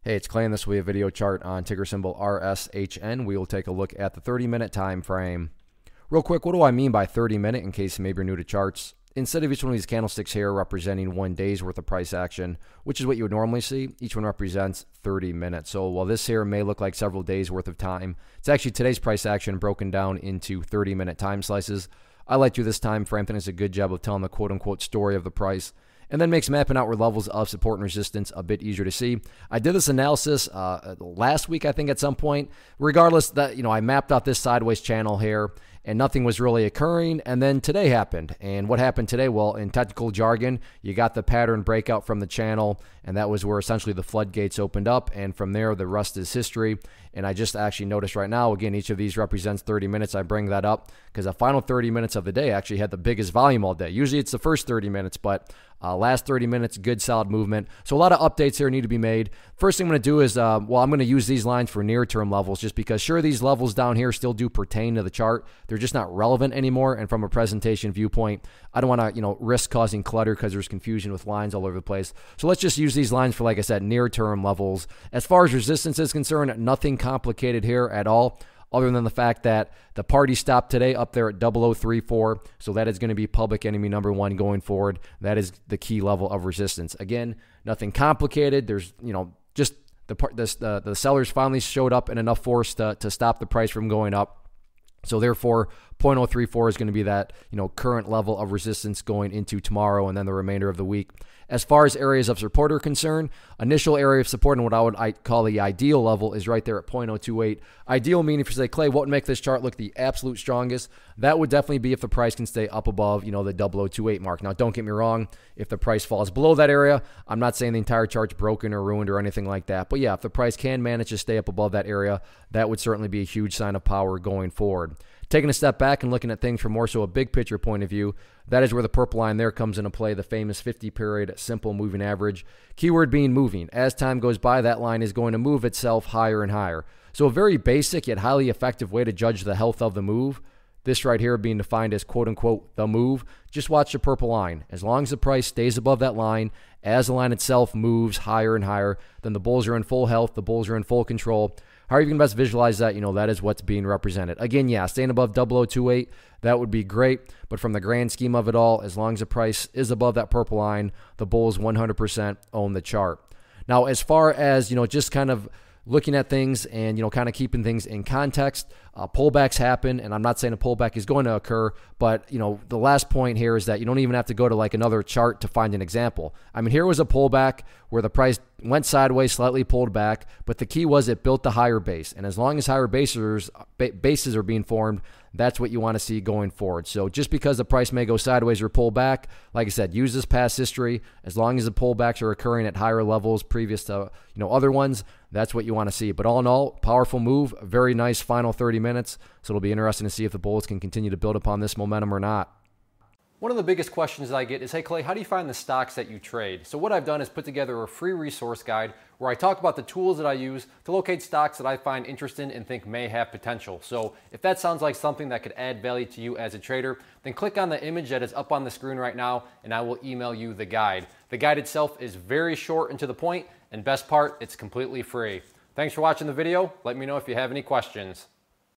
Hey, it's Clay, and this will be a video chart on ticker symbol RSHN. We will take a look at the 30-minute time frame. Real quick, what do I mean by 30-minute in case maybe you're new to charts? Instead of each one of these candlesticks here representing 1 day's worth of price action, which is what you would normally see, each one represents 30 minutes. So while this here may look like several days worth of time, it's actually today's price action broken down into 30-minute time slices. I like to do this time frame. I think it's a good job of telling the quote-unquote story of the price, and then makes mapping out where levels of support and resistance a bit easier to see. I did this analysis last week, I think, at some point. Regardless, that I mapped out this sideways channel here, and nothing was really occurring. And then today happened. And what happened today? Well, in technical jargon, you got the pattern breakout from the channel, and that was where essentially the floodgates opened up. And from there, the rest is history. And I just actually noticed right now, again, each of these represents 30 minutes. I bring that up because the final 30 minutes of the day actually had the biggest volume all day. Usually it's the first 30 minutes, but last 30 minutes, good solid movement. So a lot of updates here need to be made. First thing I'm going to do is, I'm going to use these lines for near-term levels just because, sure, these levels down here still do pertain to the chart. They're just not relevant anymore. And from a presentation viewpoint, I don't want to, risk causing clutter because there's confusion with lines all over the place. So let's just use these lines for, like I said, near-term levels. As far as resistance is concerned, nothing complicated here at all, other than the fact that the party stopped today up there at 0034. So that is going to be public enemy number 1 going forward. That is the key level of resistance. Again, nothing complicated. There's, just the sellers finally showed up in enough force to stop the price from going up. So therefore, 0.034 is going to be that, current level of resistance going into tomorrow and then the remainder of the week. As far as areas of support are concerned, initial area of support and what I call the ideal level is right there at 0.028. Ideal meaning, if you say, Clay, what would make this chart look the absolute strongest? That would definitely be if the price can stay up above, the 0028 mark. Now, don't get me wrong. If the price falls below that area, I'm not saying the entire chart's broken or ruined or anything like that. But yeah, if the price can manage to stay up above that area, that would certainly be a huge sign of power going forward. Taking a step back and looking at things from more so a big picture point of view, that is where the purple line there comes into play, the famous 50-period simple moving average. Keyword being moving. As time goes by, that line is going to move itself higher and higher. So a very basic yet highly effective way to judge the health of the move, this right here being defined as quote-unquote the move, just watch the purple line. As long as the price stays above that line, as the line itself moves higher and higher, then the bulls are in full health, the bulls are in full control. However you can best visualize that, that is what's being represented. Again, yeah, staying above 0028, that would be great. But from the grand scheme of it all, as long as the price is above that purple line, the bulls 100% own the chart. Now, as far as, just kind of looking at things and, kind of keeping things in context, pullbacks happen, and I'm not saying a pullback is going to occur, but, the last point here is that you don't even have to go to like another chart to find an example. I mean, here was a pullback where the price went sideways, slightly pulled back, but the key was it built the higher base, and as long as higher bases are being formed, that's what you want to see going forward. So just because the price may go sideways or pull back, like I said, use this past history. As long as the pullbacks are occurring at higher levels previous to other ones, that's what you want to see. But all in all, powerful move, very nice final 30 minutes. So it'll be interesting to see if the bulls can continue to build upon this momentum or not. One of the biggest questions that I get is, hey Clay, how do you find the stocks that you trade? So what I've done is put together a free resource guide where I talk about the tools that I use to locate stocks that I find interesting and think may have potential. So if that sounds like something that could add value to you as a trader, then click on the image that is up on the screen right now and I will email you the guide. The guide itself is very short and to the point, and best part, it's completely free. Thanks for watching the video. Let me know if you have any questions.